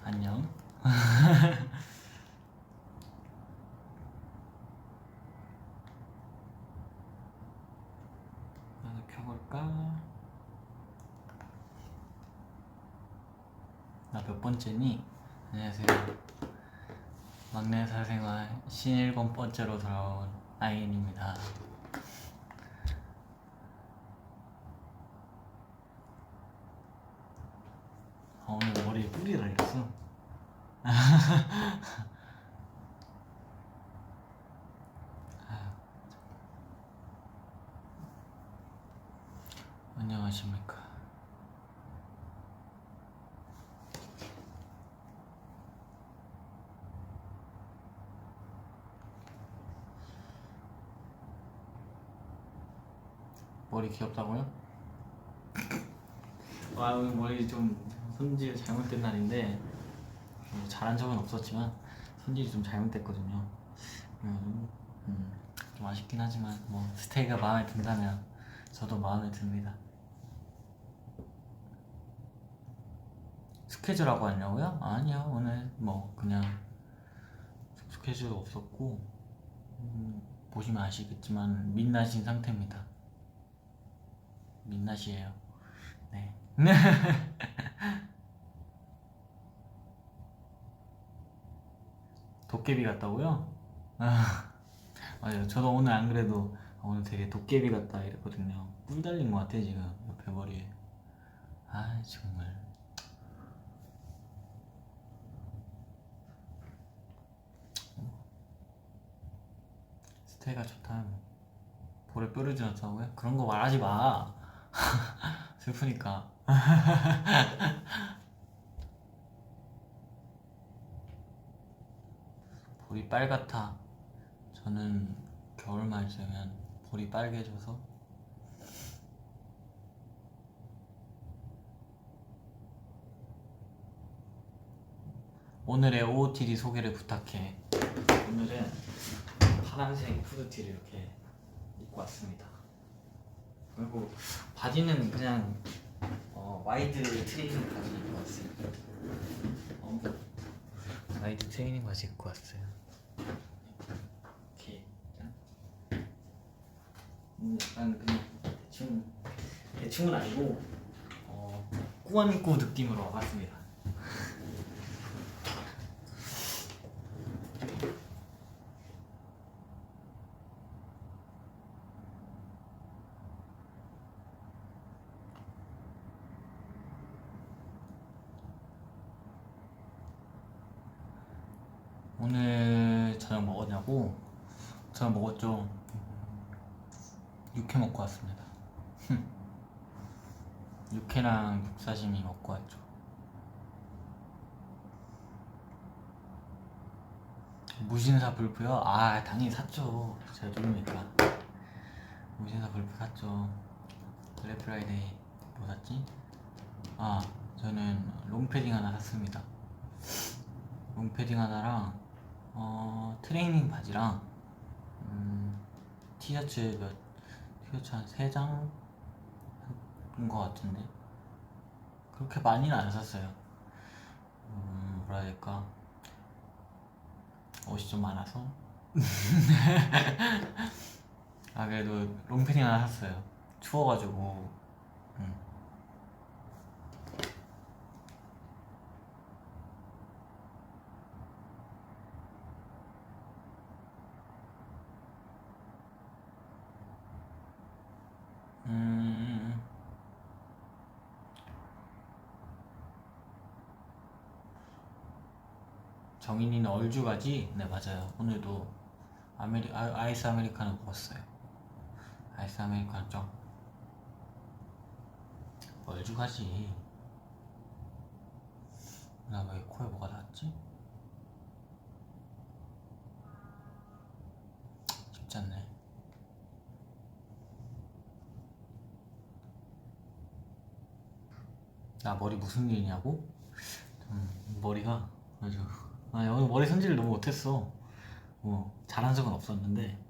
안녕. 나도 켜볼까? 나 몇 번째니? 안녕하세요. 막내 사생활 17번째로 돌아온 아이엔입니다. 오늘 머리에 뿔이 달렸어. 안녕하십니까. 머리 귀엽다고요? 오늘 머리 좀 손질 잘못된 날인데 잘한 적은 없었지만 손질이 좀 잘못됐거든요. 좀 아쉽긴 하지만 뭐 스테이가 마음에 든다면 저도 마음에 듭니다. 스케줄하고 하냐고요? 아니요, 오늘 뭐 그냥 스케줄 없었고 보시면 아시겠지만 민낯인 상태입니다. 민낯이에요. 네. 도깨비 같다고요? 맞아요. 저도 오늘 안 그래도 오늘 되게 도깨비 같다 이랬거든요. 뿔 달린 것 같아 지금 옆에 머리에. 아 정말. 스테이가 좋다. 볼에 뼈를 지났다고요? 그런 거 말하지 마. 슬프니까. 볼이 빨갛다. 저는 겨울만 되면 볼이 빨개져서 오늘의 OOTD 소개를 부탁해. 오늘은 파란색 후드티를 이렇게 입고 왔습니다. 그리고 바지는 그냥 와이드 트레이닝 바지 입고 왔어요. 와이드 트레이닝 바지 입고 왔어요. 이렇게 약간 그냥 대충은 아니고 꾸안꾸 느낌으로 와봤습니다. 오늘 저녁 먹었냐고? 저녁 먹었죠. 육회 먹고 왔습니다. 육회랑 육사시미 먹고 왔죠. 무신사 불프요? 아 당연히 샀죠. 제가 누굽니까? 무신사 불프 샀죠. 블랙 프라이데이 뭐 샀지? 아 저는 롱패딩 하나 샀습니다. 롱패딩 하나랑 트레이닝 바지랑 티셔츠 티셔츠 한 3장 한 거 같은데 그렇게 많이는 안 샀어요. 뭐라 해야 될까, 옷이 좀 많아서. 아 그래도 롱패딩 하나 샀어요. 추워가지고. 정인이는 얼주 가지? 네 맞아요. 오늘도 아이스 아메리카노 먹었어요. 아이스 아메리카노 좀 얼주 가지. 나 왜 코에 뭐가 닿았지? 쉽지 않네. 나 머리 무슨 일이냐고? 머리가 아주 오늘 머리 손질을 너무 못했어. 잘한 적은 없었는데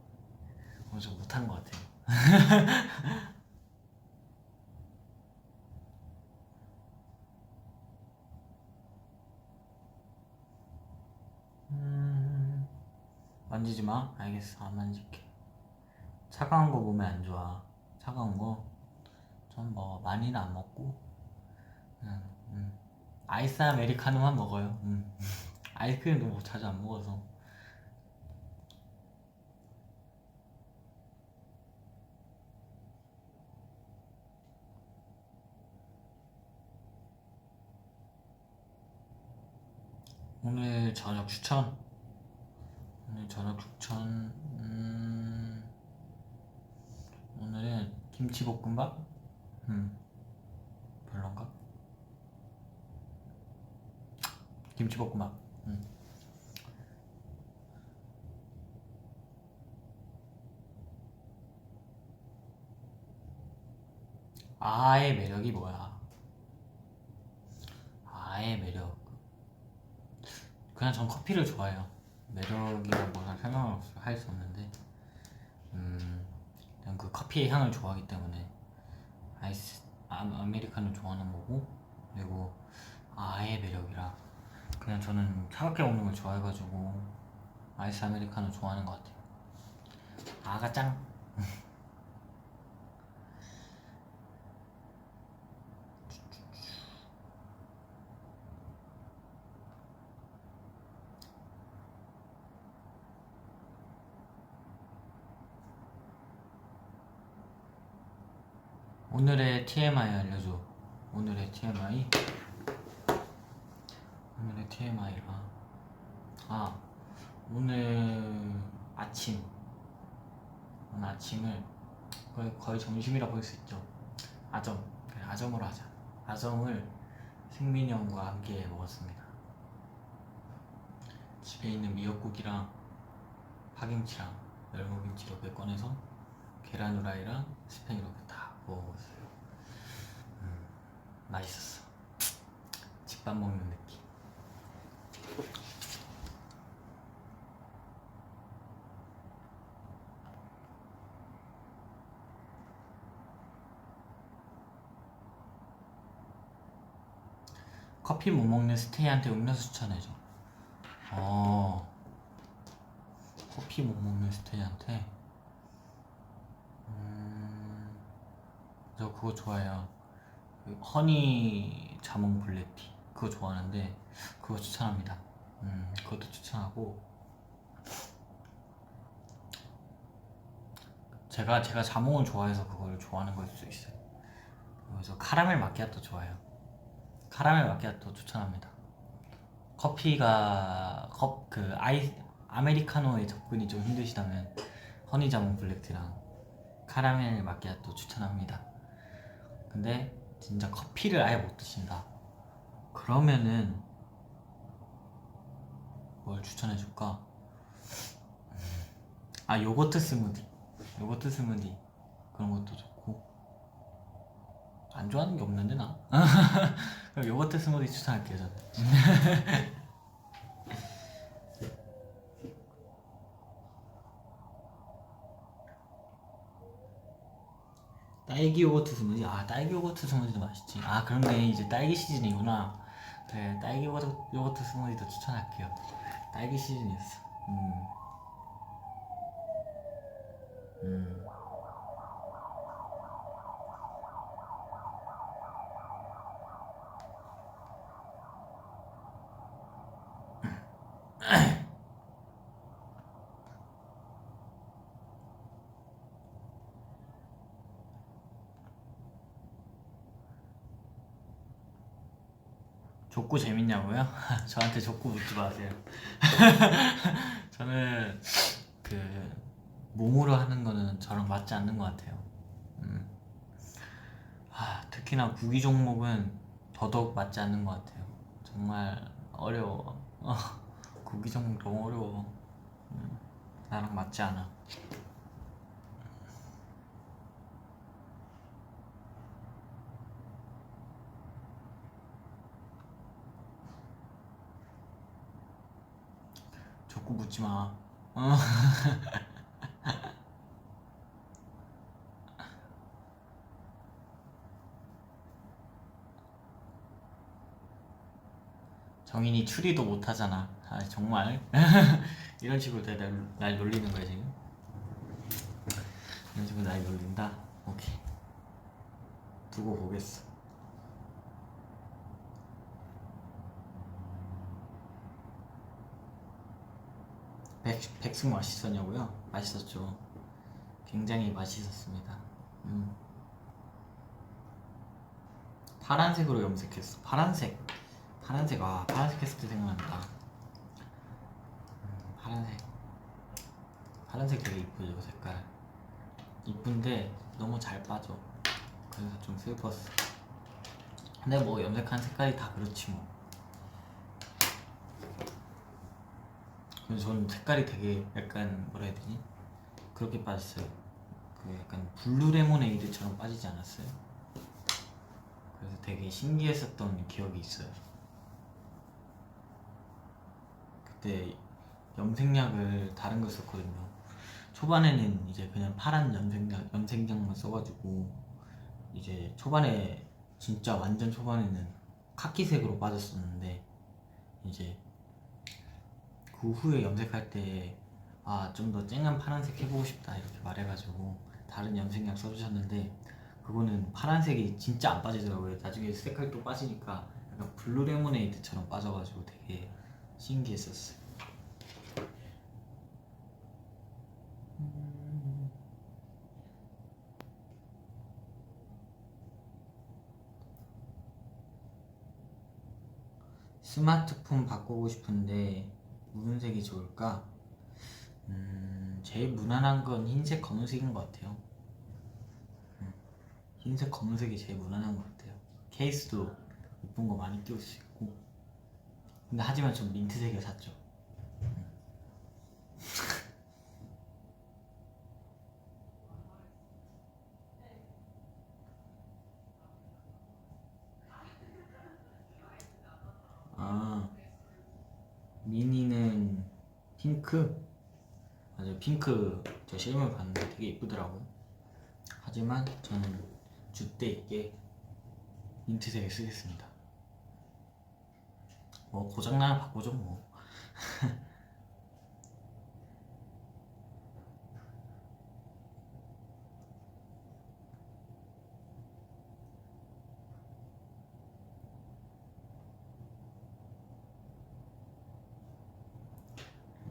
오늘 좀 못한 것 같아요. 만지지 마. 알겠어. 안 만질게. 차가운 거 몸에 안 좋아. 차가운 거 좀 뭐 많이는 안 먹고 그냥 아이스 아메리카노만 먹어요. 아이스크림도 뭐 자주 안 먹어서. 오늘 저녁 추천. 오늘 저녁 추천. 오늘은 김치볶음밥. 별론가? 김치볶음밥. 아의 매력이 뭐야? 아의 매력. 그냥 전 커피를 좋아해요. 매력이라고 설명을 할 수 없는데, 그냥 그 커피의 향을 좋아하기 때문에 아메리카노 좋아하는 거고, 그리고 아의 매력이라 그냥 저는 차갑게 먹는 걸 좋아해가지고 아이스 아메리카노 좋아하는 것 같아요. 아가 짱. 오늘의 TMI 알려줘. 오늘의 TMI. 오늘의 TMI가 오늘 아침. 오늘 아침을 거의 점심이라 볼 수 있죠. 아점. 그래, 아점으로 하자. 아점을 승민이 형과 함께 먹었습니다. 집에 있는 미역국이랑 파김치랑 열무김치 이렇게 꺼내서 계란 후라이랑 스팸 이렇게 다 먹었어요. 맛있었어. 집밥 먹는 느낌. 커피 못 먹는 스테이한테 음료수 추천해줘. 커피 못 먹는 스테이한테 저 그거 좋아해요. 그 허니 자몽 블랙티 그거 좋아하는데 그거 추천합니다. 그것도 추천하고 제가 자몽을 좋아해서 그걸 좋아하는 걸 수도 있어요. 그래서 카라멜 마키아토 좋아해요. 카라멜 마키아토 추천합니다. 커피가 아메리카노에 접근이 좀 힘드시다면 허니 자몽 블랙티랑 카라멜 마키아토 추천합니다. 근데 진짜 커피를 아예 못 드신다. 그러면은 뭘 추천해줄까? 요거트 스무디. 요거트 스무디 그런 것도 좋고. 안 좋아하는 게 없는데 나. 그럼 요거트 스무디 추천할게요 저는. 딸기 요거트 스무디. 딸기 요거트 스무디도 맛있지. 그런데 이제 딸기 시즌이구나. 그래, 딸기 요거트 스무디도 추천할게요. 딸기 시즌이었어. 족구 재밌냐고요? 저한테 족구 묻지 마세요. 저는 몸으로 하는 거는 저랑 맞지 않는 것 같아요. 특히나 구기 종목은 더더욱 맞지 않는 것 같아요. 정말 어려워. 구기 종목 너무 어려워. 나랑 맞지 않아. 족구 묻지 마. 정인이 추리도 못하잖아. 아 정말 이런 식으로 날 놀리는 거야 지금? 이런 식으로 날 놀린다? 오케이, 두고 보겠어. 백숙 맛있었냐고요? 맛있었죠. 굉장히 맛있었습니다. 파란색으로 염색했어. 파란색. 파란색 했을 때 생각난다. 파란색 되게 이쁘죠, 색깔. 이쁜데 너무 잘 빠져. 그래서 좀 슬펐어. 근데 뭐 염색한 색깔이 다 그렇지 뭐. 근데 저는 색깔이 되게 약간 뭐라 해야 되지? 그렇게 빠졌어요. 그 약간 블루 레모네이드처럼 빠지지 않았어요? 그래서 되게 신기했었던 기억이 있어요. 그때 염색약을 다른 걸 썼거든요. 초반에는 이제 그냥 파란 염색약만 써가지고 이제 초반에 진짜 완전 초반에는 카키색으로 빠졌었는데 이제 그 후에 염색할 때 아 좀 더 쨍한 파란색 해보고 싶다 이렇게 말해가지고 다른 염색약 써주셨는데 그거는 파란색이 진짜 안 빠지더라고요. 나중에 색깔 또 빠지니까 약간 블루 레모네이드처럼 빠져가지고 되게 신기했었어요. 스마트폰 바꾸고 싶은데 무슨 색이 좋을까? 제일 무난한 건 흰색 검은색인 것 같아요. 흰색 검은색이 제일 무난한 것 같아요. 케이스도 예쁜 거 많이 끼울 수 있고. 근데 하지만 전 민트색을 샀죠. 아, 미니는 핑크? 맞아요, 핑크 저 실물 봤는데 되게 예쁘더라고요. 하지만 저는 줏대 있게 민트색을 쓰겠습니다. 뭐 고장나면 바꾸죠 뭐.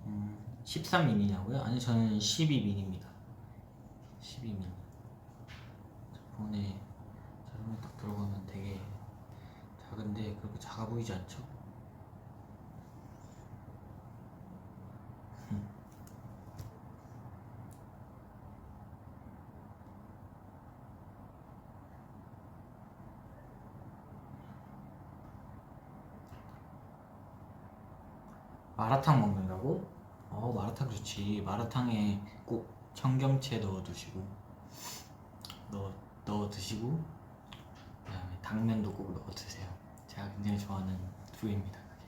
음, 13미니냐고요? 아니 저는 12미니입니다. 12미니. 폰에 자르면 딱 들어가면 되게 작은데 그렇게 작아 보이지 않죠? 마라탕 먹는다고? 마라탕 좋지. 마라탕에 꼭 청경채 넣어 드시고 그다음에 당면도 꼭 넣어 드세요. 제가 굉장히 좋아하는 부위입니다. 그게.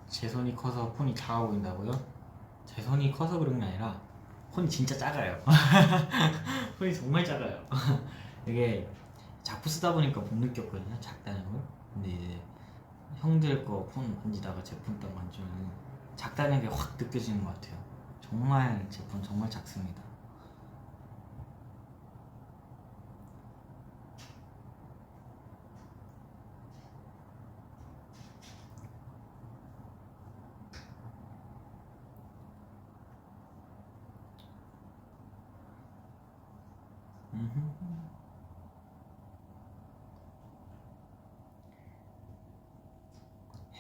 제 손이 커서 폰이 작아 보인다고요? 제 손이 커서 그런 게 아니라 폰이 진짜 작아요. 폰이 정말 작아요. 이게 자꾸 쓰다 보니까 못 느꼈거든요, 작다는 걸. 근데 이제 형들 거 폰 만지다가 제 폰 딱 만지면 작다는 게 확 느껴지는 것 같아요. 정말 제 폰 정말 작습니다.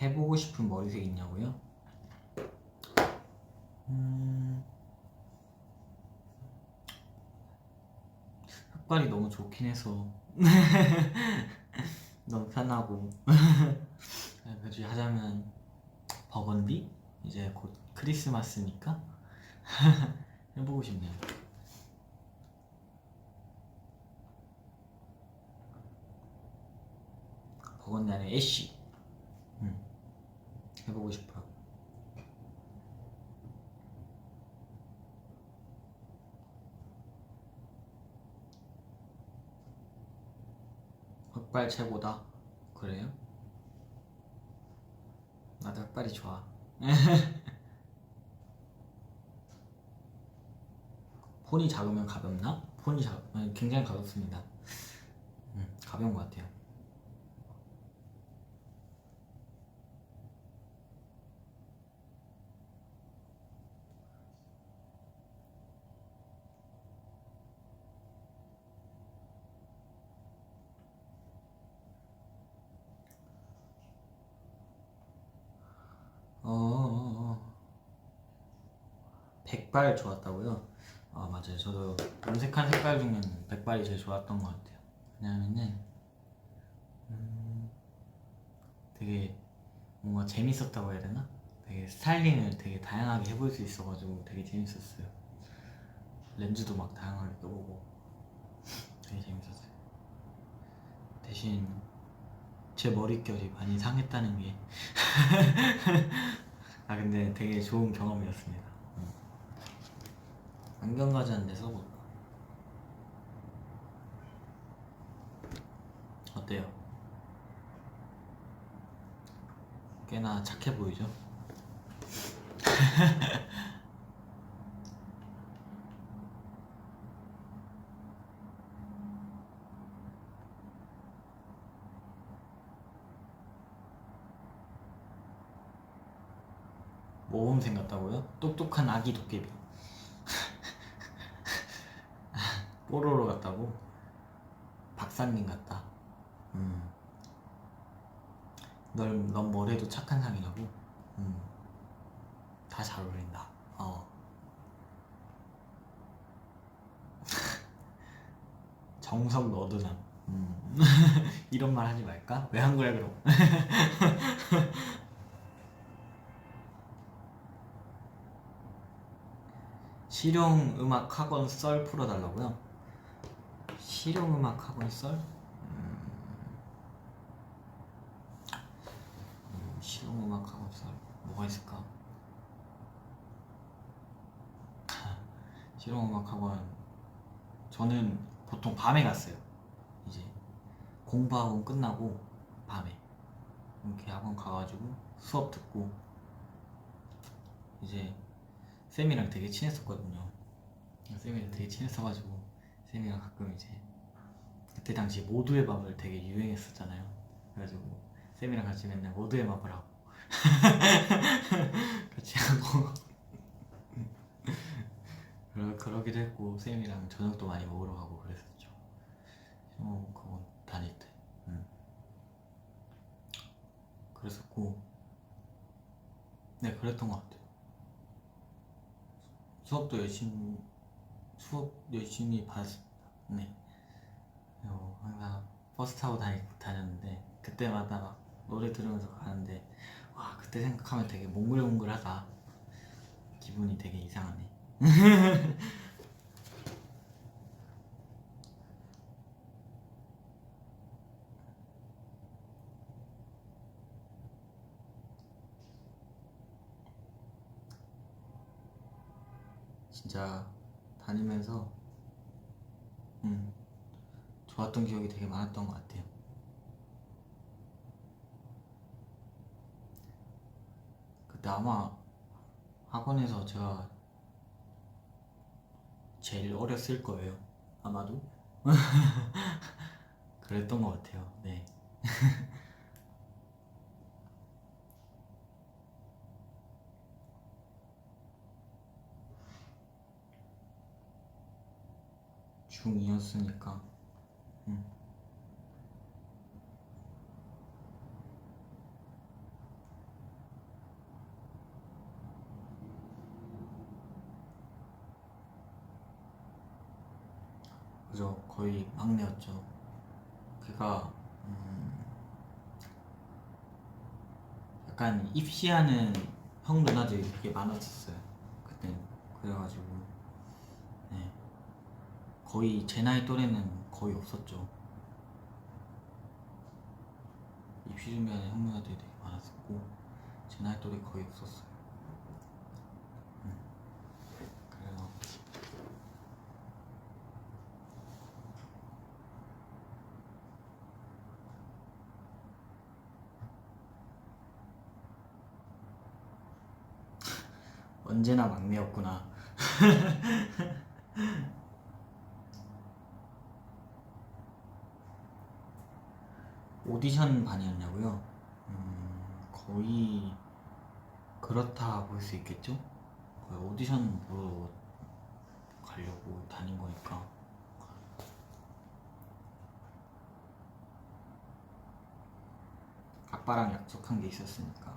해보고 싶은 머리색 있냐고요? 흑발이 너무 좋긴 해서 너무 편하고 그지 하자면 버건디? 이제 곧 크리스마스니까 해보고 싶네요. 버건디 아니라 애쉬. 해보고 싶어요. 흑발 최고다. 그래요? 나도 흑발이 좋아. 폰이 작으면 가볍나? 굉장히 가볍습니다. 가벼운 것 같아요. 백발 좋았다고요? 아 맞아요. 저도 염색한 색깔 중에는 백발이 제일 좋았던 것 같아요. 왜냐면은 되게 뭔가 재밌었다고 해야 되나? 되게 스타일링을 되게 다양하게 해볼 수 있어가지고 되게 재밌었어요. 렌즈도 막 다양하게 껴보고 되게 재밌었어요. 대신 제 머릿결이 많이 상했다는 게 아 근데 되게 좋은 경험이었습니다. 안경 가지는 데서 뭐 어때요? 꽤나 착해 보이죠? 모범생 같다고요? 똑똑한 아기 도깨비 뽀로로 같다고? 박사님 같다. 넌 뭐래도 착한 상이라고? 다 잘 어울린다. 정석 너드남. 이런 말 하지 말까? 왜 한 거야 그럼? 실용음악 학원 썰 풀어달라고요? 실용음악 학원 썰? 실용음악 학원 썰 뭐가 있을까? 실용음악 학원 저는 보통 밤에 갔어요. 이제 공부하고 끝나고 밤에 이렇게 학원 가가지고 수업 듣고 이제 쌤이랑 되게 친했었거든요. 쌤이랑 되게 친했어가지고 쌤이랑 가끔 이제 그때 당시 모두의 밥을 되게 유행했었잖아요. 그래가지고 쌤이랑 같이 맨날 모두의 밥을 하고 같이 하고 그러기도 했고 쌤이랑 저녁도 많이 먹으러 가고 그랬었죠. 그거 다닐 때 그랬었고 네 그랬던 것 같아요. 수업 열심히 봤습니다. 네. 항상 버스 타고 다녔는데 그때마다 막 노래 들으면서 가는데 와 그때 생각하면 되게 몽글몽글하다. 기분이 되게 이상하네. 진짜 다니면서 좋았던 기억이 되게 많았던 것 같아요. 그때 아마 학원에서 제가 제일 어렸을 거예요. 아마도 그랬던 것 같아요. 네. 중2였으니까 그죠. 거의 막내였죠. 걔가 약간 입시하는 형 누나들이 되게 많았었어요. 그때 그래가지고 네. 거의 제 나이 또래는 거의 없었죠. 입시 준비하는 형 누나들이 되게 많았었고 제 나이 또래 거의 없었어요. 그래서 언제나 막내였구나. 오디션 반이었냐고요? 거의 그렇다 볼 수 있겠죠? 거의 오디션 보러 가려고 다닌 거니까. 아빠랑 약속한 게 있었으니까.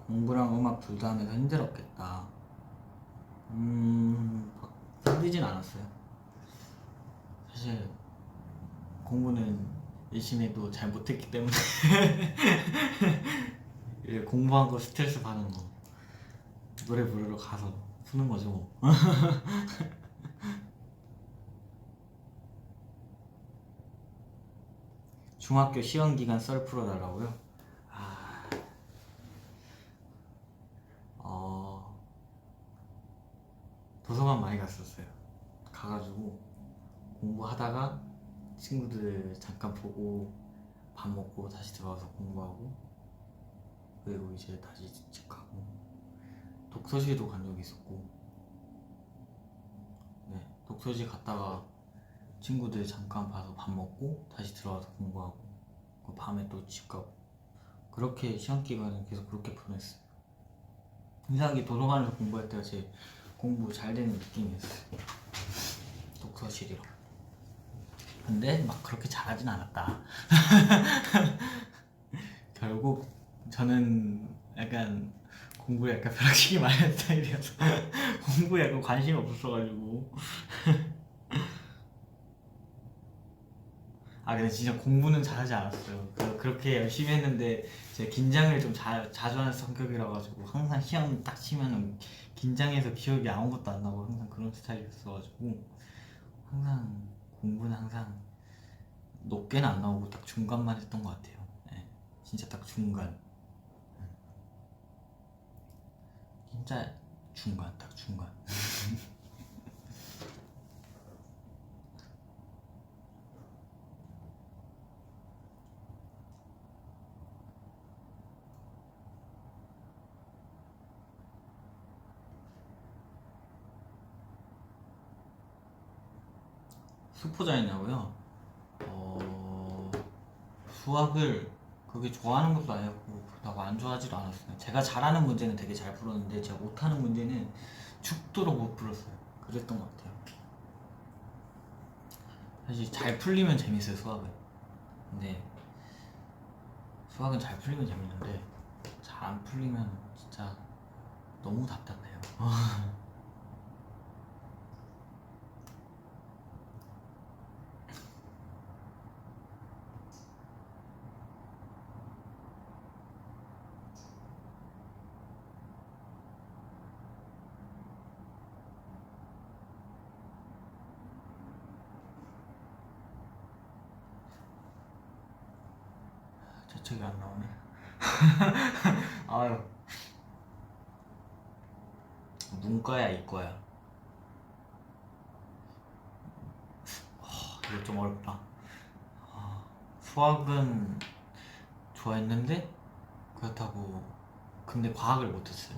공부랑 음악 둘 다 하면서 힘들었겠다. 막 힘들진 않았어요. 사실 공부는 열심히 해도 잘 못했기 때문에 이제 공부한 거 스트레스 받는 거 노래 부르러 가서 푸는 거죠 뭐. 중학교 시험 기간 썰 풀어달라고요? 도서관 많이 갔었어요. 가가지고 공부하다가 친구들 잠깐 보고 밥 먹고 다시 들어와서 공부하고, 그리고 이제 다시 집 가고, 독서실도 간 적이 있었고, 네, 독서실 갔다가 친구들 잠깐 봐서 밥 먹고 다시 들어와서 공부하고, 그 밤에 또 집 가고, 그렇게 시험 기간은 계속 그렇게 보냈어요. 이상하게 도서관에서 공부할 때가 제일 공부 잘 되는 느낌이었어요. 독서실이랑. 근데 막 그렇게 잘하진 않았다. 결국 저는 약간 공부에 약간 벼락치기 많이 하는 스타일이어서 공부에 약간 관심이 없었어가지고. 근데 진짜 공부는 잘하지 않았어요. 그렇게 열심히 했는데 제가 긴장을 좀 자주 하는 성격이라 가지고 항상 시험 딱 치면은 긴장해서 기억이 아무것도 안 나고 항상 그런 스타일이었어가지고 항상 공부는 항상 높게는 안 나오고 딱 중간만 했던 것 같아요. 네, 진짜 딱 중간. 진짜 중간, 딱 중간. 수포자였냐고요? 수학을 그렇게 좋아하는 것도 아니었고 그렇다고 안 좋아하지도 않았어요. 제가 잘하는 문제는 되게 잘 풀었는데 제가 못하는 문제는 죽도록 못 풀었어요. 그랬던 것 같아요. 사실 잘 풀리면 재밌어요, 수학은. 근데 수학은 잘 풀리면 재밌는데 잘 안 풀리면 진짜 너무 답답해요. 재채기 안 나오네. 아유, 문과야 이과야? 이거 좀 어렵다. 수학은 좋아했는데 그렇다고 근데 과학을 못했어요.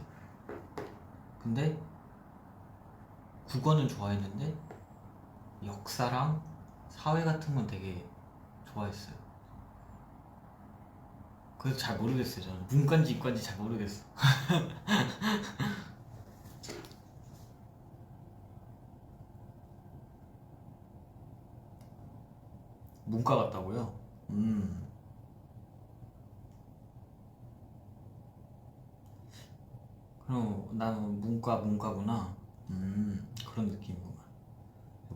근데 국어는 좋아했는데 역사랑 사회 같은 건 되게 좋아했어요. 그래서 잘 모르겠어요. 저는 문과인지 이과인지 잘 모르겠어. 문과 같다고요? 그럼 나는 문과구나. 그런 느낌이구만.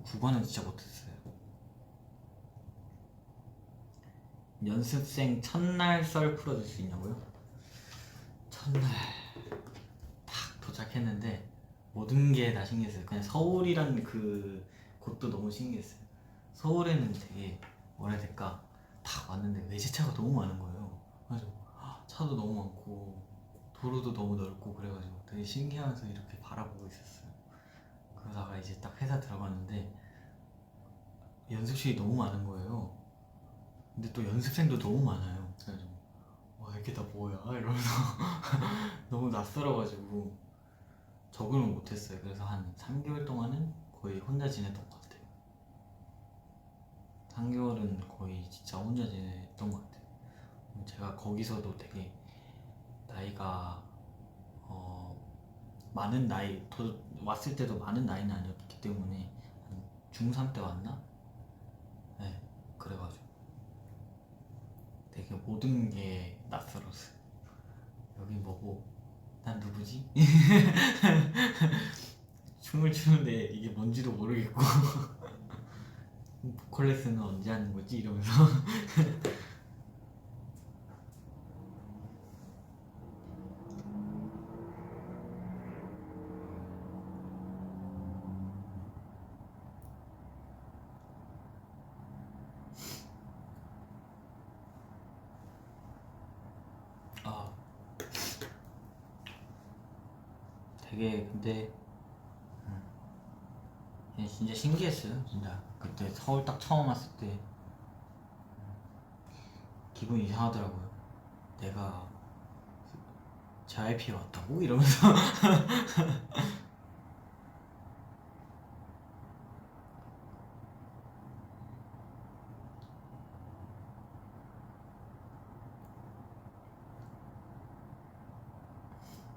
국어는 진짜 못했어요. 연습생 첫날 썰 풀어줄 수 있냐고요? 첫날 딱 도착했는데 모든 게 다 신기했어요. 그냥 서울이란 그 곳도 너무 신기했어요. 서울에는 되게 뭐라 해야 될까, 딱 왔는데 외제차가 너무 많은 거예요. 그래서 차도 너무 많고 도로도 너무 넓고 그래가지고 되게 신기하면서 이렇게 바라보고 있었어요. 그러다가 이제 딱 회사 들어갔는데 연습실이 너무 많은 거예요. 근데 또 연습생도 너무 많아요. 그래가지고 와 이게 다 뭐야 이러면서 너무 낯설어가지고 적응을 못했어요. 그래서 한 3개월 동안은 거의 혼자 지냈던 것 같아요. 3개월은 거의 진짜 혼자 지냈던 것 같아요. 제가 거기서도 되게 나이가 어, 많은 나이 왔을 때도 많은 나이는 아니었기 때문에 한 중3 때 왔나? 네, 그래가지고 되게 모든 게 낯설었어요. 여기 뭐고 난 누구지? 춤을 추는데 이게 뭔지도 모르겠고 보컬 레슨은 언제 하는 거지? 이러면서 아 되게 근데 진짜 신기했어요. 진짜 그때 서울 딱 처음 왔을 때 기분이 이상하더라고요. 내가 JYP에 왔다고? 이러면서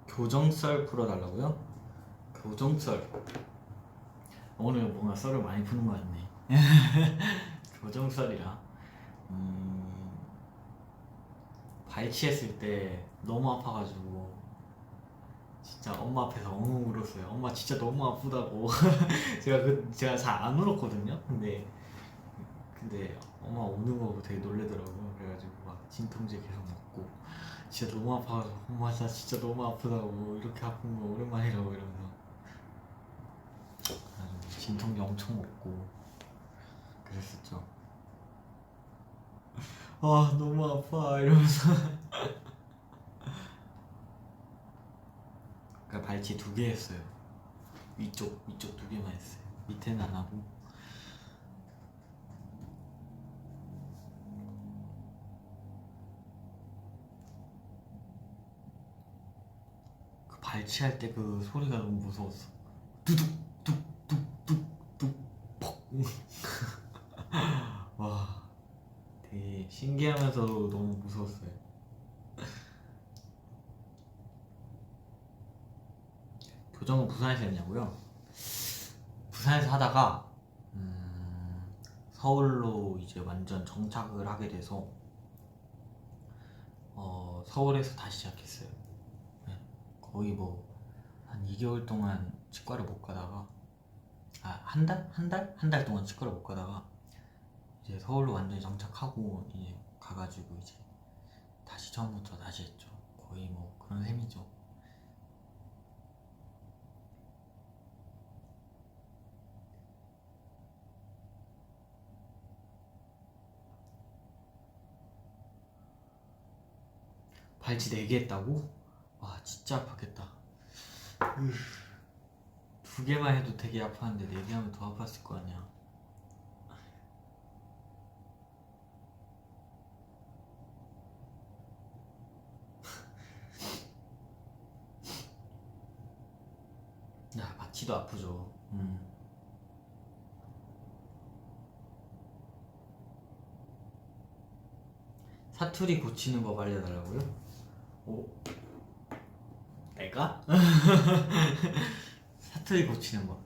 교정썰 풀어달라고요? 교정썰 오늘 뭔가 썰을 많이 푸는 것 같네. 교정썰이라 발치했을 때 너무 아파가지고 진짜 엄마 앞에서 엉엉 울었어요. 엄마 진짜 너무 아프다고. 제가 잘 안 울었거든요. 근데 엄마 우는 거 되게 놀래더라고요. 그래가지고 막 진통제 계속 먹고 진짜 너무 아파가지고 엄마 나 진짜 너무 아프다고, 이렇게 아픈 거 오랜만이라고 이러면서 그래가지고 진통제 엄청 먹고 그랬었죠. 아 너무 아파 이러면서 그러니까 발치 2개 했어요. 위쪽 2개만 했어요. 밑에는 안 하고. 그 발치할 때 그 소리가 너무 무서웠어. 두둑 뚝뚝뚝뚝뚝 퍽. 와 되게 신기하면서도 너무 무서웠어요. 교정은 부산에서 했냐고요? 부산에서 하다가 서울로 이제 완전 정착을 하게 돼서 서울에서 다시 시작했어요. 네. 거의 뭐 한 2개월 동안 치과를 못 가다가 한 달? 한 달 동안 치과를 못 가다가 이제 서울로 완전히 정착하고 이제 가가지고 이제 다시 처음부터 다시 했죠. 거의 뭐 그런 셈이죠. 발치 4개 했다고? 와 진짜 아팠겠다. 2개만 해도 되게 아팠는데 4개 하면 더 아팠을 거 아니야. 야 마취도 아프죠. 사투리 고치는 법 알려달라고요? 오 내가? 사투리 고치는 법.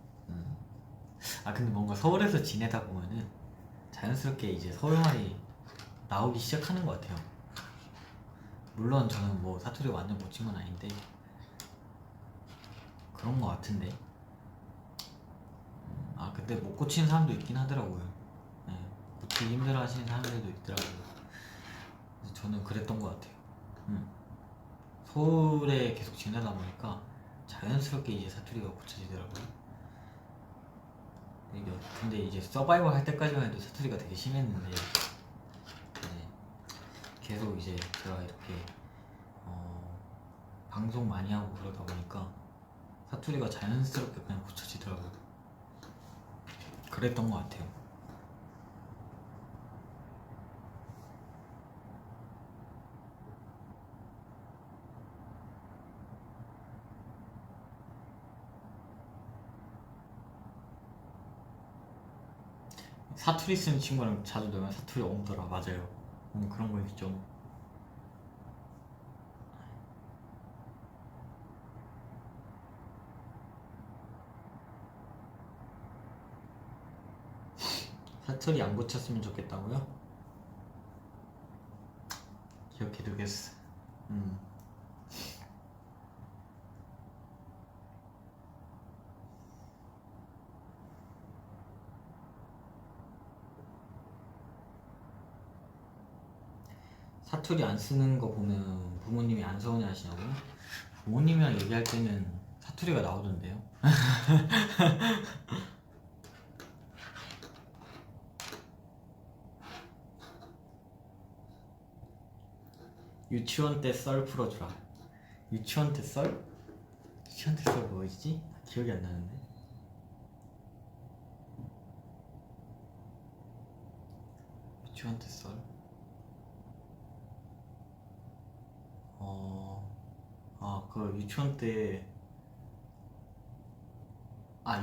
아 근데 뭔가 서울에서 지내다 보면은 자연스럽게 이제 서울말이 나오기 시작하는 것 같아요. 물론 저는 뭐 사투리 완전 고친 건 아닌데 그런 것 같은데. 아 근데 못 고치는 사람도 있긴 하더라고요. 네, 고치기 힘들어 하시는 사람들도 있더라고요. 저는 그랬던 것 같아요. 서울에 계속 지내다 보니까 자연스럽게 이제 사투리가 고쳐지더라고요. 근데 이제 서바이벌 할 때까지만 해도 사투리가 되게 심했는데 이제 계속 이제 제가 이렇게 방송 많이 하고 그러다 보니까 사투리가 자연스럽게 그냥 고쳐지더라고요. 그랬던 것 같아요. 사투리 쓰는 친구랑 자주 놀면 사투리 엉더라. 맞아요. 그런 거 있죠. 사투리 안 고쳤으면 좋겠다고요? 기억해두겠어. 사투리 안 쓰는 거 보면 부모님이 안 서운해 하시냐고요? 부모님이랑 얘기할 때는 사투리가 나오던데요? 유치원 때 썰 풀어주라. 유치원 때 썰? 유치원 때 썰 뭐였지? 기억이 안 나는데. 유치원 때 썰? 그 유치원 때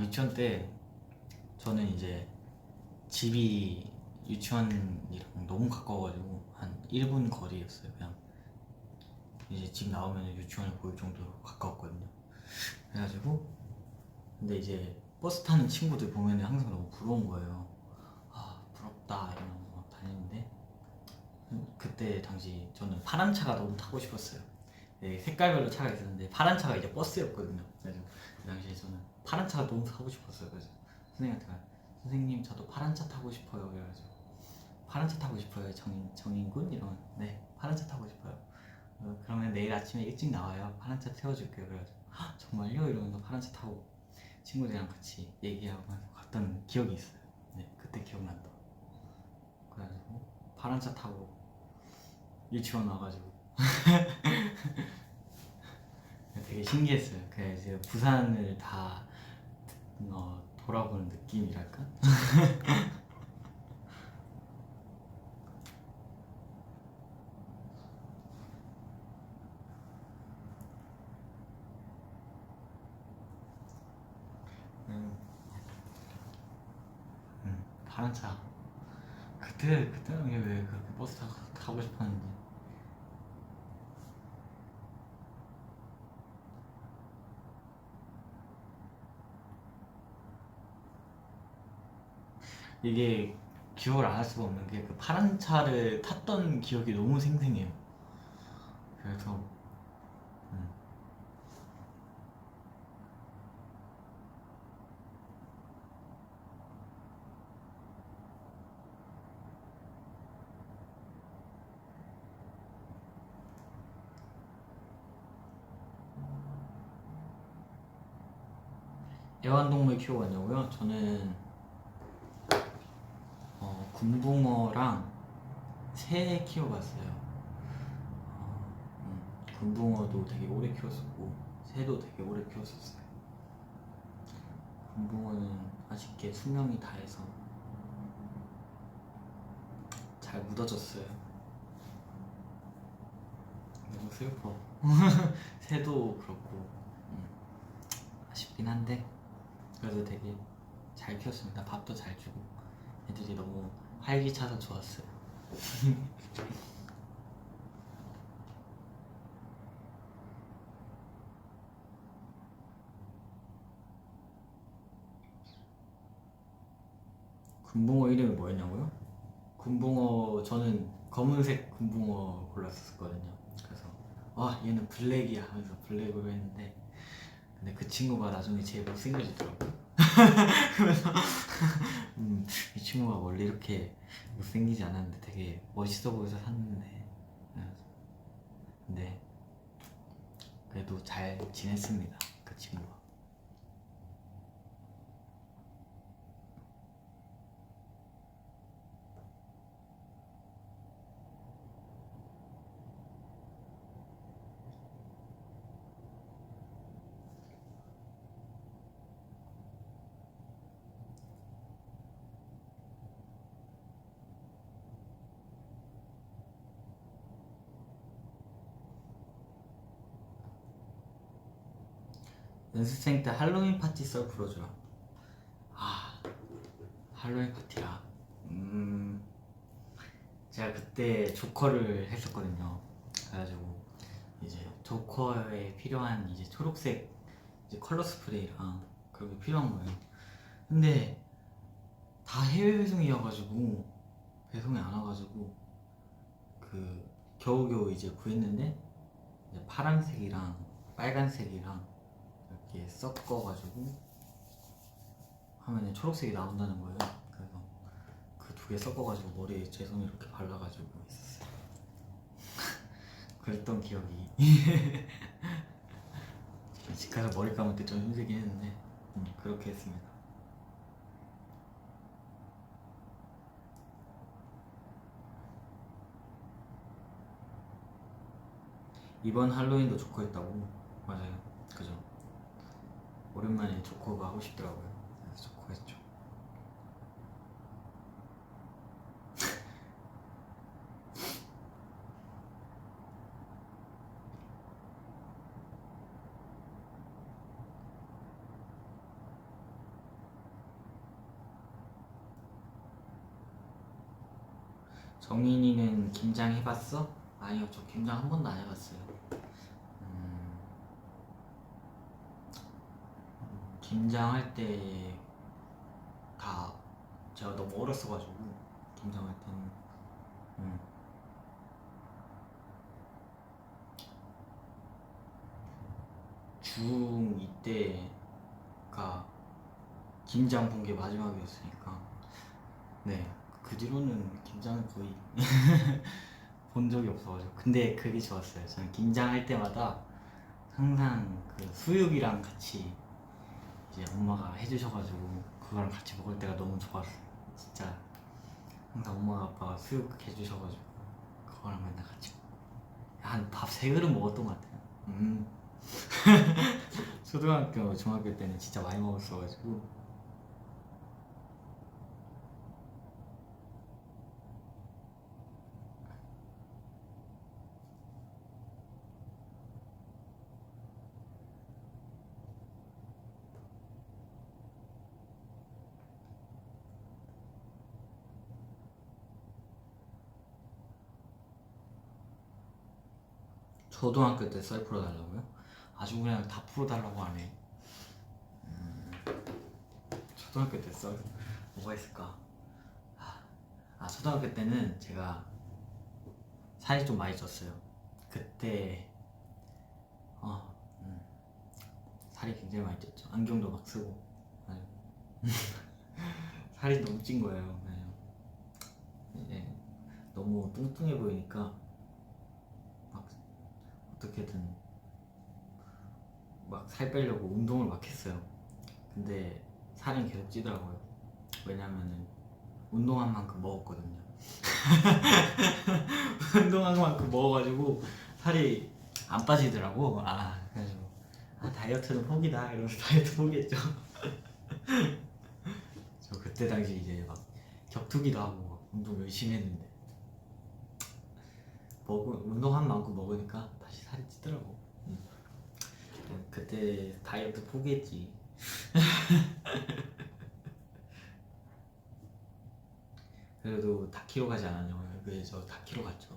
유치원 때 저는 이제 집이 유치원이랑 너무 가까워가지고 한 1분 거리였어요. 그냥 이제 집 나오면 유치원을 보일 정도로 가까웠거든요. 그래가지고 근데 이제 버스 타는 친구들 보면 항상 너무 부러운 거예요. 부럽다 이러면서 다니는데 그때 당시 저는 파란 차가 너무 타고 싶었어요. 네, 색깔별로 차가 있었는데 파란 차가 이제 버스였거든요. 그래서 그 당시에 저는 파란 차가 너무 타고 싶었어요. 그래서 선생님한테 선생님 저도 파란 차 타고 싶어요. 그래가지고 파란 차 타고 싶어요. 정인군? 이러면 네 파란 차 타고 싶어요. 그러면 내일 아침에 일찍 나와요. 파란 차 태워줄게요. 그래가지고 정말요? 이러면서 파란 차 타고 친구들이랑 같이 얘기하고 갔던 기억이 있어요. 네 그때 기억난다. 그래가지고 파란 차 타고 유치원 와가지고 되게 신기했어요. 그래서 이제 부산을 다 돌아보는 느낌이랄까? 파란 차. 그때는 왜 그렇게 버스 타고 싶었는지. 이게 기억을 안 할 수가 없는 게 그 파란 차를 탔던 기억이 너무 생생해요. 그래서 애완동물 키워봤냐고요? 저는 금붕어랑 새 키워봤어요. 금붕어도 되게 오래 키웠었고 새도 되게 오래 키웠었어요. 금붕어는 아쉽게 수명이 다해서 잘 묻어졌어요. 너무 슬퍼. 새도 그렇고 아쉽긴 한데 그래도 되게 잘 키웠습니다. 밥도 잘 주고 애들이 너무 활기차서 좋았어요. 금붕어 이름이 뭐였냐고요? 금붕어 저는 검은색 금붕어 골랐었거든요. 그래서 얘는 블랙이야 하면서 블랙으로 했는데 근데 그 친구가 나중에 제일 못생겨지더라고요. 그래서 이 친구가 원래 이렇게 못생기지 않았는데 되게 멋있어 보여서 샀는데 근데 그래도 잘 지냈습니다. 그 같이 모아. 연습생 때 할로윈 파티 썰 풀어줘요. 아, 할로윈 파티라. 제가 그때 조커를 했었거든요. 그래가지고 이제 조커에 필요한 이제 초록색 이제 컬러 스프레이랑 그런 게 필요한 거예요. 근데 다 해외 배송이어가지고 배송이 안 와가지고 그 겨우겨우 이제 구했는데 이제 파란색이랑 빨간색이랑 이렇게 섞어가지고 하면 초록색이 나온다는 거예요. 그래서 그 두 개 섞어가지고 머리에 제 손 이렇게 발라가지고 있었어요. 그랬던 기억이. 집 가서 머리 감을 때 좀 힘들긴 했는데 그렇게 했습니다. 이번 할로윈도 조커 했다고? 맞아요. 그죠? 오랜만에 조커가 하고 싶더라고요. 그래서 조커 했죠. 정인이는 김장 해봤어? 아니요, 저 김장 한 번도 안 해봤어요. 김장할 때 다 제가 너무 어렸어가지고 김장할 때는 중2 때가 김장 본 게 마지막이었으니까 네, 그 뒤로는 김장을 거의 본 적이 없어가지고. 근데 그게 좋았어요. 저는 김장할 때마다 항상 그 수육이랑 같이 이제 엄마가 해주셔가지고 그거랑 같이 먹을 때가 너무 좋았어요. 진짜 항상 엄마가 아빠가 수육 해주셔가지고 그거랑 맨날 같이 한 밥 3그릇 먹었던 것 같아요. 초등학교, 중학교 때는 진짜 많이 먹었어가지고. 초등학교 때 썰 풀어달라고요? 아주 그냥 다 풀어달라고 하네. 초등학교 때 썰 뭐가 있을까? 초등학교 때는 제가 살이 좀 많이 쪘어요. 그때 살이 굉장히 많이 쪘죠. 안경도 막 쓰고 살이 너무 찐 거예요. 이제 너무 뚱뚱해 보이니까 막 어떻게든 막 살 빼려고 운동을 막 했어요. 근데 살은 계속 찌더라고요. 왜냐면은 운동한 만큼 먹었거든요. 운동한 만큼 먹어가지고 살이 안 빠지더라고. 그래가지고 다이어트는 포기다 이러면서 다이어트 포기했죠. 저 그때 당시 이제 막 격투기도 하고 막 운동 열심히 했는데 운동한 만큼 먹으니까 다시 살이 찌더라고. 그때 다이어트 포기했지. 그래도 다키로 가지 않았냐고요. 그래서 다키로 갔죠.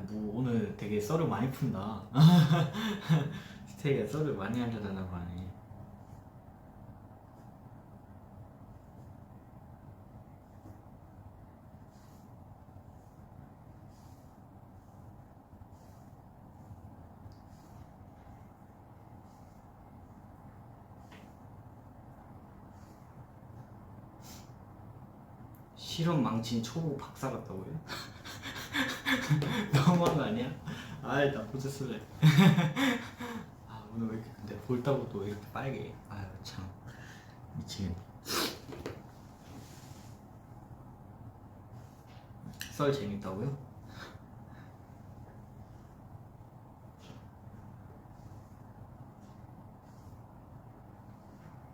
뭐 오늘 되게 썰을 많이 푼다. 스테이가 썰을 많이 알려달라고 하네. 실험 망친 초보 박사 같다고요? 너무한 거 아니야? 아이 나 보자 쓸래. 아 오늘 왜 이렇게 근데 볼따고 또 왜 이렇게 빨개? 아유 참 미치겠네. 썰 재밌다고요?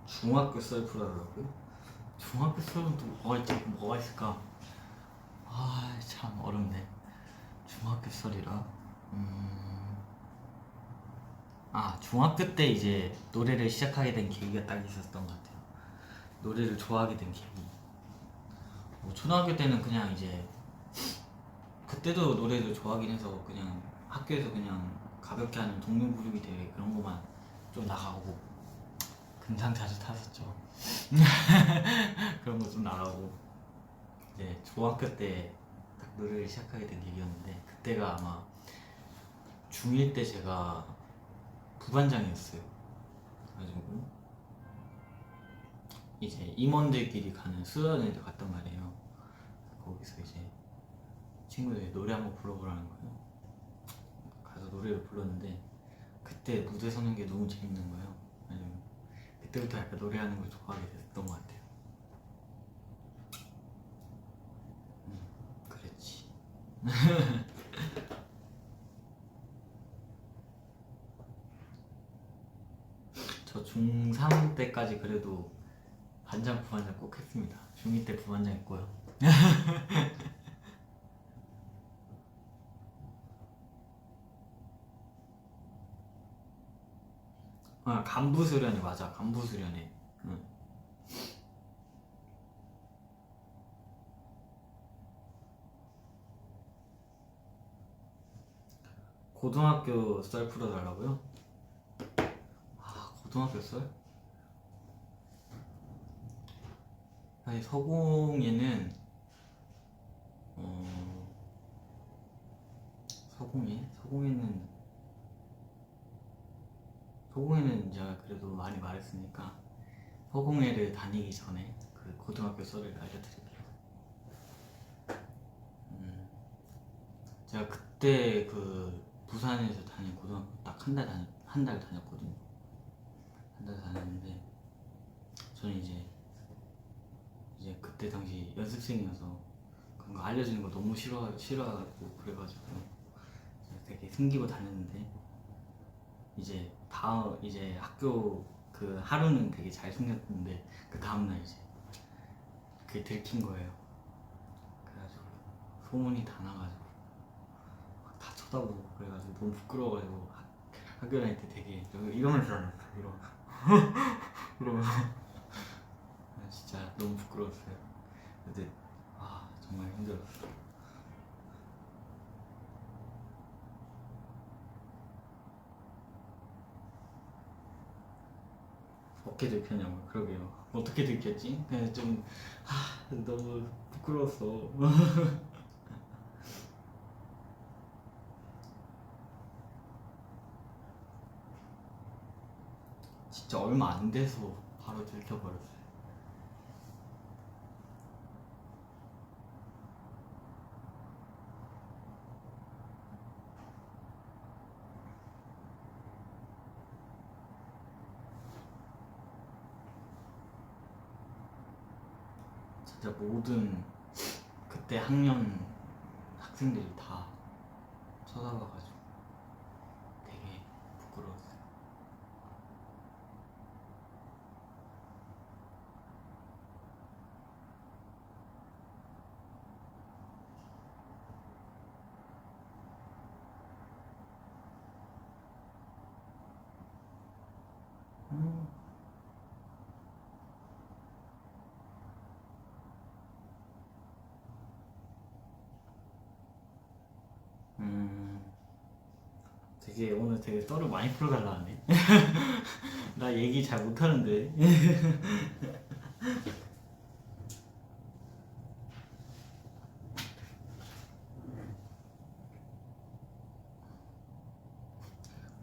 중학교 썰 풀어달라고요? 중학교 썰은 또 뭐가 있을까? 아 참 어렵네. 중학교 썰이라 중학교 때 이제 노래를 시작하게 된 계기가 딱 있었던 것 같아요. 노래를 좋아하게 된 계기. 뭐 초등학교 때는 그냥 이제 그때도 노래를 좋아하긴 해서 그냥 학교에서 그냥 가볍게 하는 동료 부르기 대회 그런 거만 좀 나가고 금상 자주 탔었죠. 그런 거 좀 나가고 이제 중학교 때 딱 노래를 시작하게 된 계기였는데 그때가 아마 중1 때 제가 부반장이었어요. 그래가지고 이제 임원들끼리 가는 수련회를 갔단 말이에요. 거기서 이제 친구들이 노래 한번 불러보라는 거예요. 가서 노래를 불렀는데 그때 무대 서는 게 너무 재밌는 거예요. 그때부터 약간 노래하는 걸 좋아하게 됐던 것 같아요. 그랬지. 저 중3 때까지 그래도 반장, 부반장 꼭 했습니다. 중2 때 부반장 했고요. 간부 수련회 맞아. 간부 수련회. 응. 고등학교 썰 풀어달라고요? 고등학교 썰? 아니 서공예는 서공예는 제가 그래도 많이 말했으니까 서공예를 다니기 전에 그 고등학교 썰을 알려드릴게요. 제가 그때 그 부산에서 다닌 고등학교 딱 한 달 다녔거든요. 한 달 다녔는데 저는 이제 그때 당시 연습생이어서 그런 거 알려주는 거 너무 싫어하고 그래가지고 되게 숨기고 다녔는데 이제 학교 그 하루는 되게 잘 숨겼는데 그 다음날 이제 그게 들킨 거예요. 그래가지고 소문이 다 나가지고 다 쳐다보고 그래가지고 너무 부끄러워가지고 학교 다닐 때 되게 이러면서 다녔어. 이러면서 진짜 너무 부끄러웠어요. 근데 정말 힘들었어. 어떻게 들켰냐고. 그러게요. 어떻게 들켰지? 그냥 좀 너무 부끄러웠어. 진짜 얼마 안 돼서 바로 들켜버렸어요. 진짜 모든 그때 학년 학생들이 다 쳐다봐가지고 되게 부끄러웠어요. 음. 되게 오늘 되게 썰을 많이 풀어달라 하네. 나 얘기 잘 못하는데.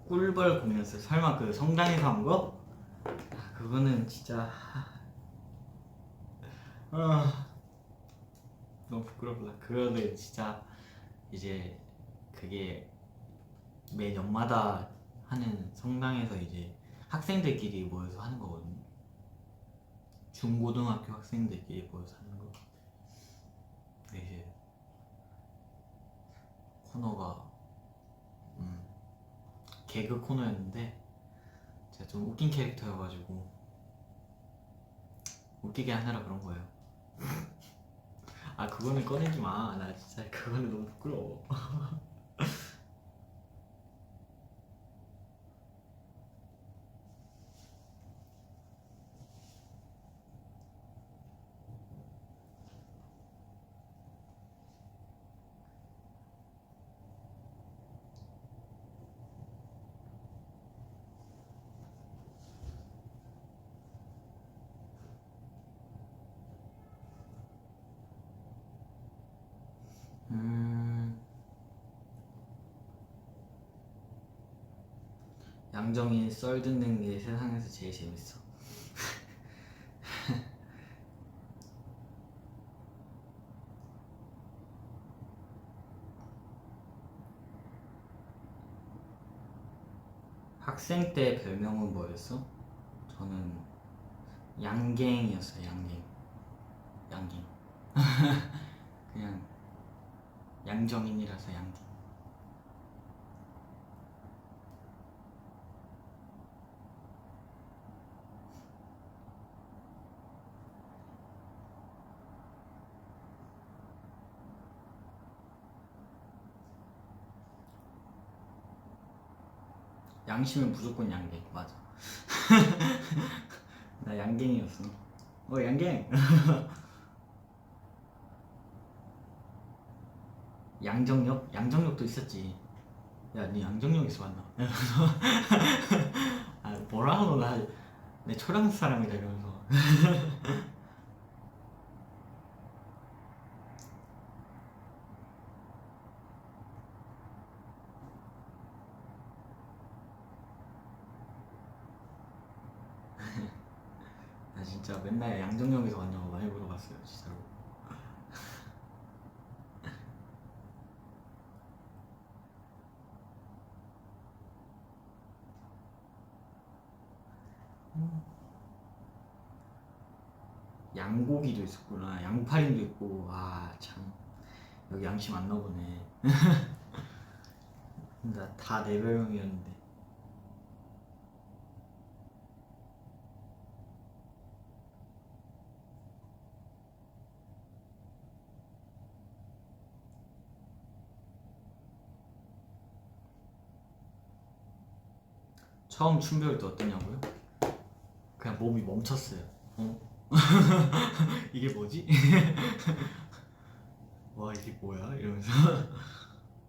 꿀벌 공연했어요. 설마 그 성당에서 한 거? 그거는 진짜 너무 부끄럽다. 그거는 진짜 이제 그게 매 년마다 하는 성당에서 이제 학생들끼리 모여서 하는 거거든요. 중고등학교 학생들끼리 모여서 하는 거. 근데 이제 코너가 개그 코너였는데 제가 좀 웃긴 캐릭터여가지고 웃기게 하느라 그런 거예요. 아 그거는 꺼내지 마. 나 진짜 그거는 너무 부끄러워. 양정이 썰 듣는 게 세상에서 제일 재밌어. 학생 때 별명은 뭐였어? 저는 양갱이었어요. 양갱. 그냥 양정인이라서 양갱. 양심은 무조건 양갱. 맞아. 나 양갱이었어. 양갱. 양정역도 있었지. 야, 니 양정역에서 만나. 아, 뭐라 하노, 내 초량 사람이다 이러면서. 나 진짜 맨날 양정역에서 왔냐고 많이 물어봤어요, 진짜로. 양고기도 있었구나. 양파림도 있고. 아, 참. 여기 양심 안 나보네. 나 다 내 별명이었는데. 처음 춤 배울 때 어떠냐고요? 그냥 몸이 멈췄어요. 이게 뭐지? 와, 이게 뭐야? 이러면서.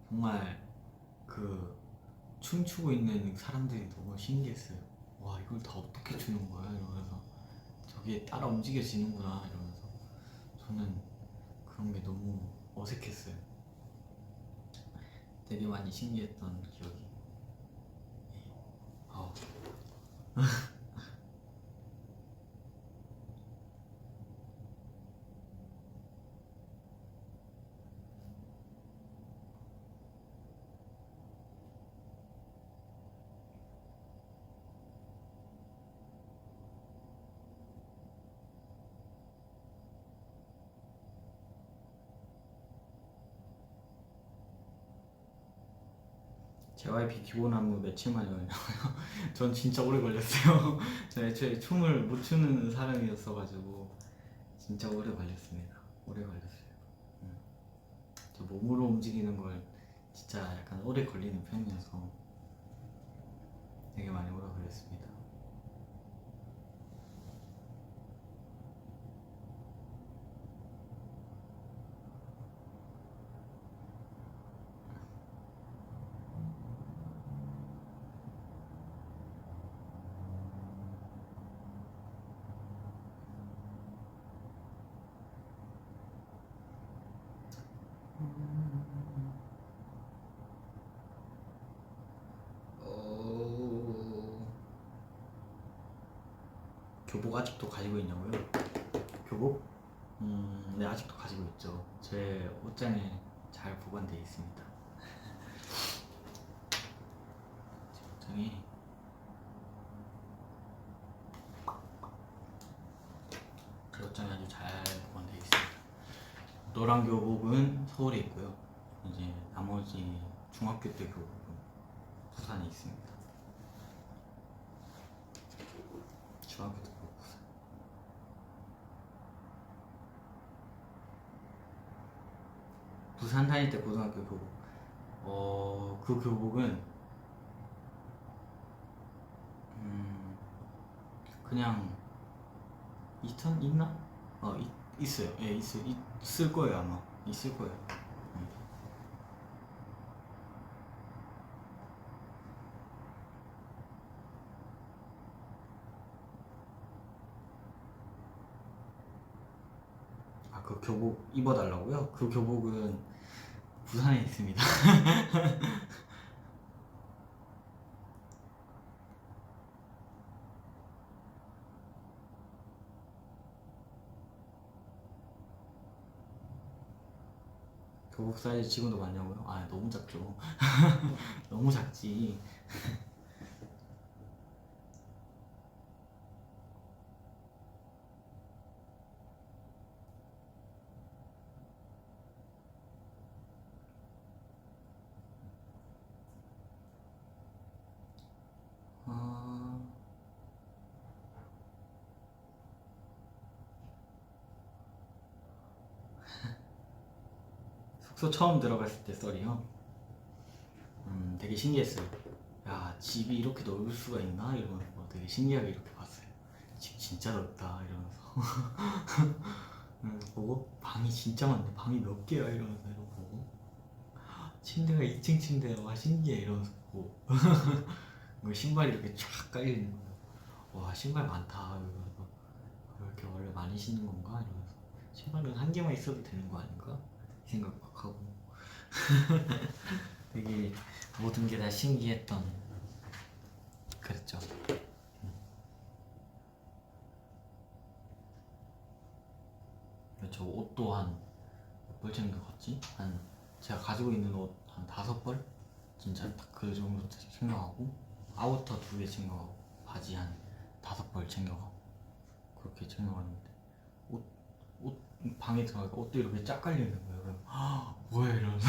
정말 그 춤추고 있는 사람들이 너무 신기했어요. 와, 이걸 다 어떻게 추는 거야? 이러면서 저게 따라 움직여지는구나 이러면서 저는 그런 게 너무 어색했어요. 되게 많이 신기했던 기억이. 아, JYP 기본 안무 며칠 만에 걸렸냐고요? 전 진짜 오래 걸렸어요. 저 애초에 춤을 못 추는 사람이었어가지고 진짜 오래 걸렸습니다. 오래 걸렸어요. 저 몸으로 움직이는 걸 진짜 약간 오래 걸리는 편이어서 되게 많이 오래 걸렸습니다. 교복 아직도 가지고 있냐고요? 교복? 네, 아직도 가지고 있죠. 제 옷장에 잘 보관되어 있습니다. 제 옷장에 아주 잘 보관되어 있습니다. 노란 교복은 서울에 있고요. 이제 나머지 중학교 때 교복은 부산에 있습니다. 중학교 때 교복 부산. 부산 다닐 때 고등학교 교복. 그 교복은 그냥 있던 있나? 있어요. 예, 있을 거예요 아마. 있을 거예요. 그 교복 입어달라고요? 그 교복은 부산에 있습니다. 교복 사이즈 지금도 맞냐고요? 너무 작죠. 너무 작지. 아... 숙소 처음 들어갔을 때 썰이요. 되게 신기했어요. 야, 집이 이렇게 넓을 수가 있나? 이러면서 되게 신기하게 이렇게 봤어요. 집 진짜 넓다 이러면서. 보고 방이 진짜 많네. 방이 몇 개야 이러면서 이러고 보고 침대가 2층 침대야. 와 신기해 이러면서 보고 신발이 이렇게 쫙 깔려 있는 거예요. 와 신발 많다 이러면서 이렇게 원래 많이 신는 건가 이러면서 신발은 한 개만 있어도 되는 거 아닌가 이 생각 막 하고 되게 모든 게 다 신기했던 그랬죠. 저 옷도 한 몇 벌 챙겨갔지? 한 제가 가지고 있는 옷 한 5벌? 진짜 딱 그 정도 챙겨가고 아우터 2개 챙겨가고 바지 한 5벌 챙겨가고 그렇게 챙겨갔는데 옷, 옷 방에 들어가니까 옷도 이렇게 쫙 깔려있는 거예요. 그래서 뭐야 이러면서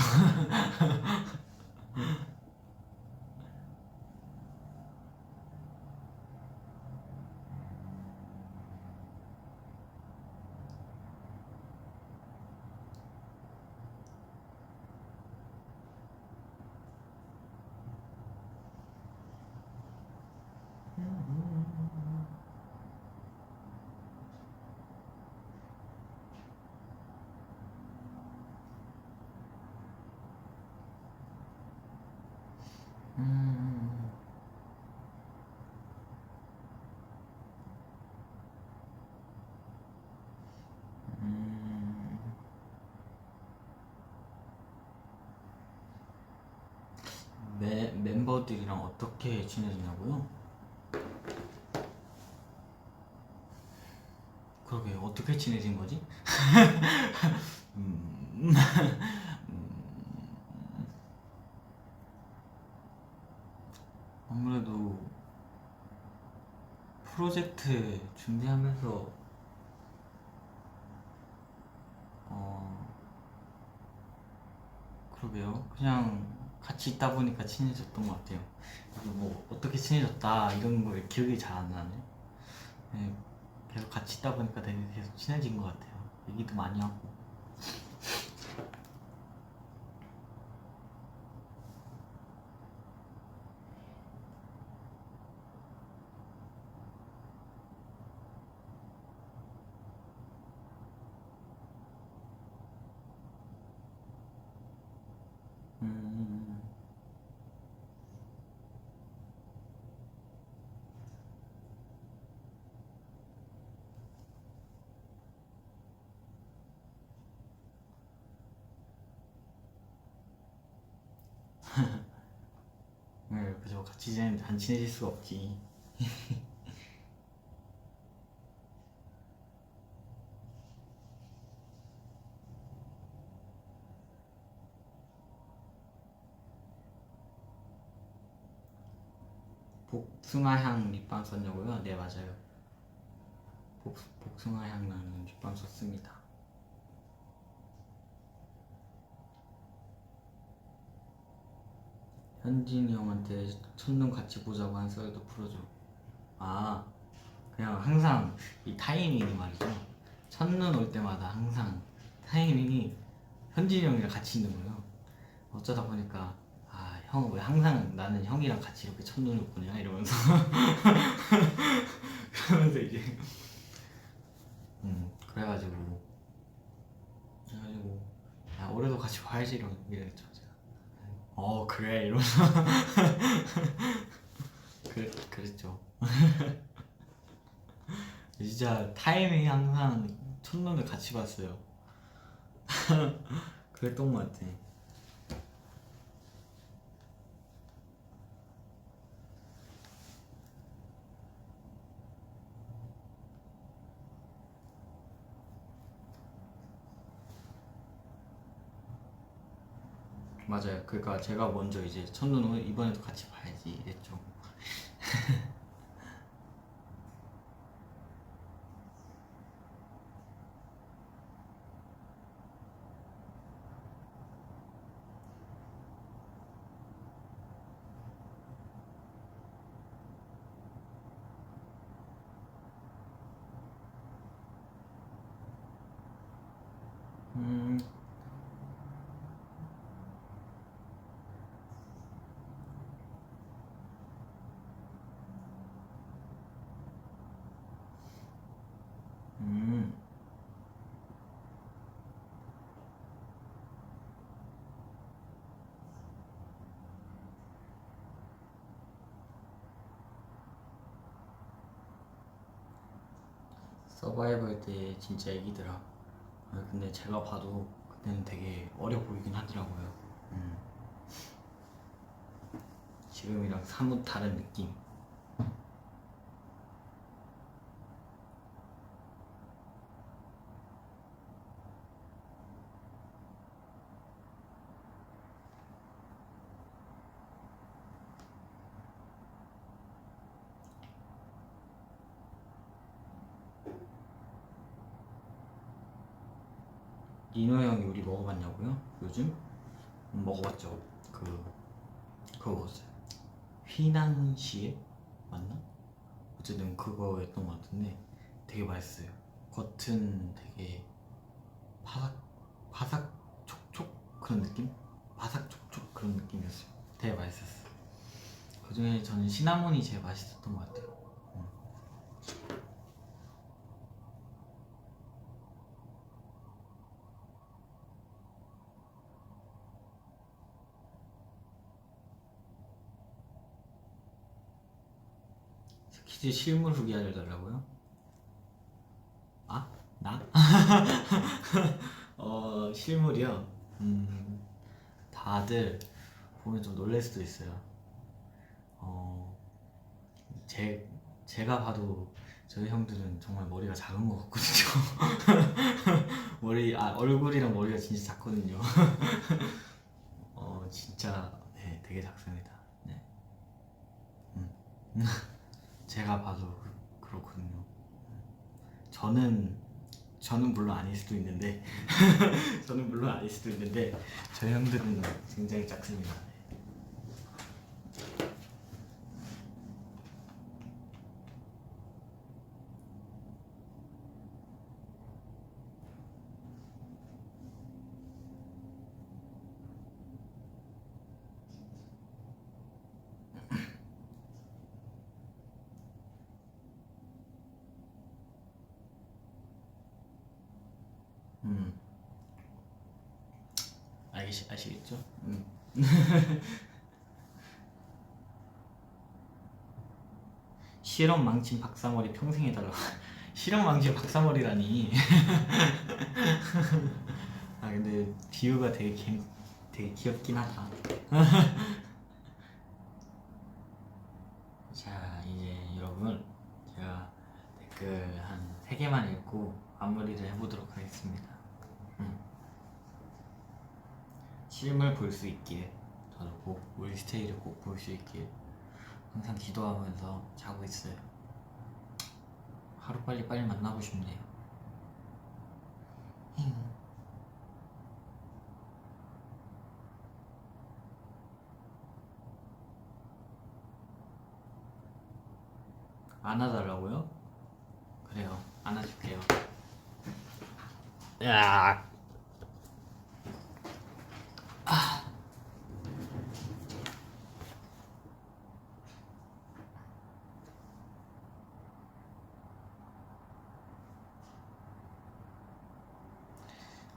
멤버들이랑 어떻게 지내지냐고요? 그러게 어떻게 지내진 거지? 음, 아무래도 프로젝트 준비하면서 그러게요. 그냥 같이 있다 보니까 친해졌던 것 같아요. 그리고 뭐 어떻게 친해졌다 이런 걸 기억이 잘 안 나네. 네, 계속 같이 있다 보니까 되게 계속 친해진 것 같아요. 얘기도 많이 하고. 음, 네, 그죠. 같이 지내는데 안 친해질 수가 없지. 복숭아향 립밤 썼냐고요? 네, 맞아요. 복숭아향 나는 립밤 썼습니다. 현진이 형한테 첫눈 같이 보자고 한 썰도 풀어줘. 아, 그냥 항상 이 타이밍이 말이죠. 첫눈 올 때마다 항상 타이밍이 현진이 형이랑 같이 있는 거예요. 어쩌다 보니까 아, 형 왜 항상 나는 형이랑 같이 이렇게 첫눈을 보냐 이러면서 그러면서 이제 그래가지고 야, 올해도 같이 봐야지 이랬죠 제가. 그래 이러면서 그랬죠. 진짜 타이밍이 항상 첫눈을 같이 봤어요. 그랬던 것 같아. 맞아요. 그러니까 제가 먼저 이제 첫눈을 이번에도 같이 봐야지 이랬죠. 음, 음. 서바이벌 때 진짜 애기더라. 근데 제가 봐도 그때는 되게 어려 보이긴 하더라고요. 지금이랑 사뭇 다른 느낌. 니노 형이 요리 먹어봤냐고요? 요즘? 먹어봤죠. 그거 먹었어요. 휘낭시에? 맞나? 어쨌든 그거였던 것 같은데 되게 맛있어요. 겉은 되게 바삭 촉촉 그런 느낌? 바삭 촉촉 그런 느낌이었어요. 되게 맛있었어요. 그 중에 저는 시나몬이 제일 맛있었던 것 같아요. 퀴즈 실물 후기 알려달라고요? 아? 나? 실물이요? 다들 보면 좀 놀랄 수도 있어요. 어, 제가 봐도 저희 형들은 정말 머리가 작은 것 같거든요. 얼굴이랑 머리가 진짜 작거든요. 진짜, 네, 되게 작습니다. 네. 음. 제가 봐도 그렇거든요. 저는, 저는 물론 아닐 수도 있는데, 저는 물론 아닐 수도 있는데, 저희 형들은 굉장히 작습니다. 음, 아시겠죠? 실험 망친 박사머리 평생 해달라고. 실험 망친 박사머리라니. 아 근데 비유가 되게 귀엽긴 하다. 자 이제 여러분 제가 댓글 한 3개만 읽고 마무리를 해보도록 하겠습니다. 실물 볼 수 있길, 저도 꼭 우리 스테이를 꼭 볼 수 있길, 항상 기도하면서 자고 있어요. 하루 빨리 만나고 싶네요. 안아달라고요? 그래요, 안아줄게요. 야.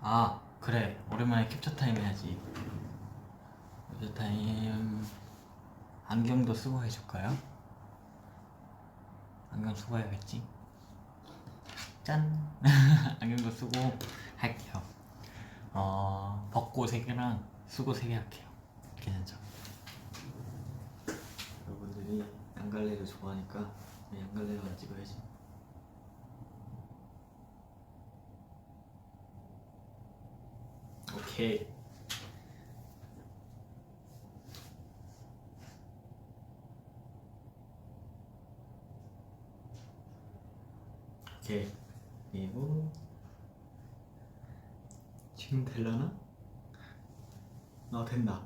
아, 그래, 오랜만에 캡처 타임 해야지. 캡처 타임. 안경도 쓰고 해줄까요? 안경 쓰고 해야겠지. 짠. 안경도 쓰고 할게요. 벗고 3개랑 쓰고 3개 할게요. 괜찮죠? 여러분들이 양갈래를 좋아하니까 양갈래만 찍어야지. 오케이. 오케이. 그리고 지금 될라나? 된다.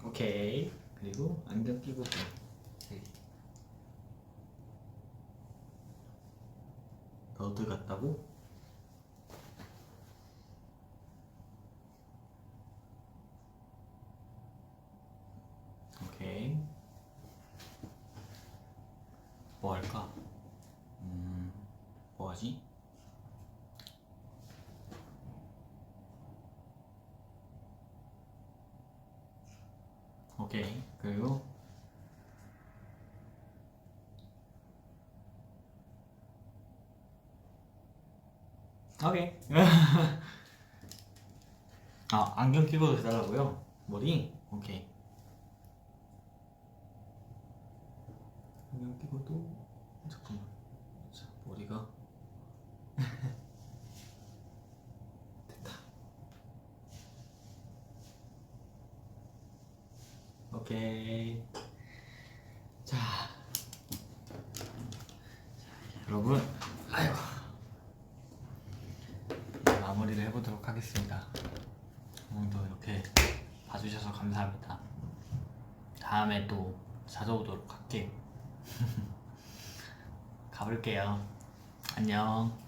오케이. 그리고 안경 끼고 또. 너드 같다고? 오케이. 뭐 할까? 뭐 하지? 오케이. 그리고 오케이. 안경 끼고 해달라고요? 머리? 오케이. 안경 끼고도 잠깐만. 자, 머리가 됐다. 오케이. 자, 여러분, 아이고, 마무리를 해보도록 하겠습니다. 오늘도 이렇게 봐주셔서 감사합니다. 다음에 또 찾아오도록 할게요. 가볼게요. 안녕.